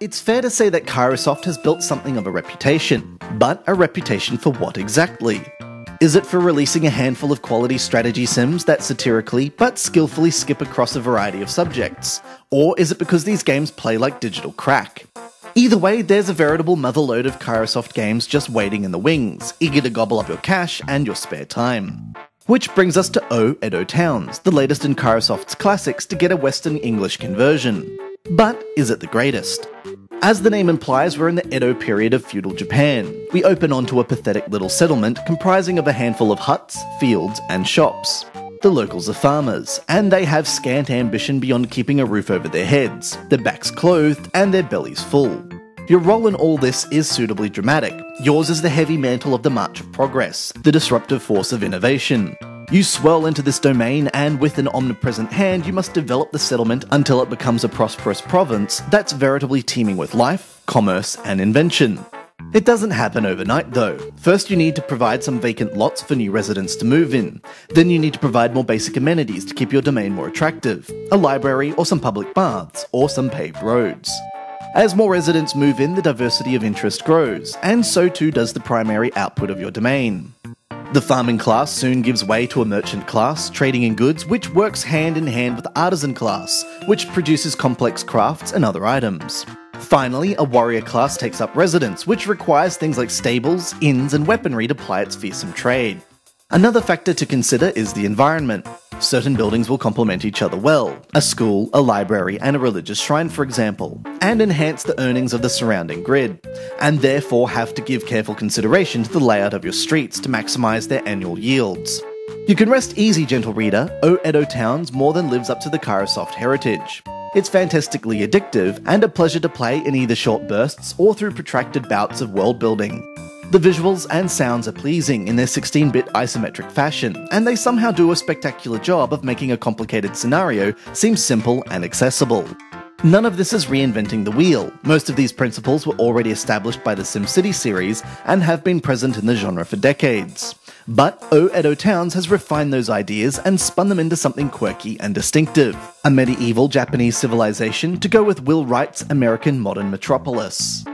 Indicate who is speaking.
Speaker 1: It's fair to say that Kairosoft has built something of a reputation, but a reputation for what exactly? Is it for releasing a handful of quality strategy sims that satirically but skillfully skip across a variety of subjects? Or is it because these games play like digital crack? Either way, there's a veritable motherload of Kairosoft games just waiting in the wings, eager to gobble up your cash and your spare time. Which brings us to Edo Towns, the latest in Kairosoft's classics to get a Western English conversion. But is it the greatest? As the name implies, we're in the Edo period of feudal Japan. We open onto a pathetic little settlement comprising of a handful of huts, fields, and shops. The locals are farmers, and they have scant ambition beyond keeping a roof over their heads, their backs clothed, and their bellies full. Your role in all this is suitably dramatic. Yours is the heavy mantle of the march of progress, the disruptive force of innovation. You swirl into this domain, and with an omnipresent hand, you must develop the settlement until it becomes a prosperous province that's veritably teeming with life, commerce, and invention. It doesn't happen overnight though. First you need to provide some vacant lots for new residents to move in. Then you need to provide more basic amenities to keep your domain more attractive. A library or some public baths, or some paved roads. As more residents move in, the diversity of interest grows, and so too does the primary output of your domain. The farming class soon gives way to a merchant class, trading in goods, which works hand in hand with the artisan class, which produces complex crafts and other items. Finally, a warrior class takes up residence, which requires things like stables, inns, and weaponry to ply its fearsome trade. Another factor to consider is the environment. Certain buildings will complement each other well, a school, a library, and a religious shrine for example, and enhance the earnings of the surrounding grid, and therefore have to give careful consideration to the layout of your streets to maximise their annual yields. You can rest easy, gentle reader, Edo Towns more than lives up to the Kairosoft heritage. It's fantastically addictive, and a pleasure to play in either short bursts or through protracted bouts of world building. The visuals and sounds are pleasing in their 16-bit isometric fashion, and they somehow do a spectacular job of making a complicated scenario seem simple and accessible. None of this is reinventing the wheel. Most of these principles were already established by the SimCity series and have been present in the genre for decades. But Edo Towns has refined those ideas and spun them into something quirky and distinctive. A medieval Japanese civilization to go with Will Wright's American modern metropolis.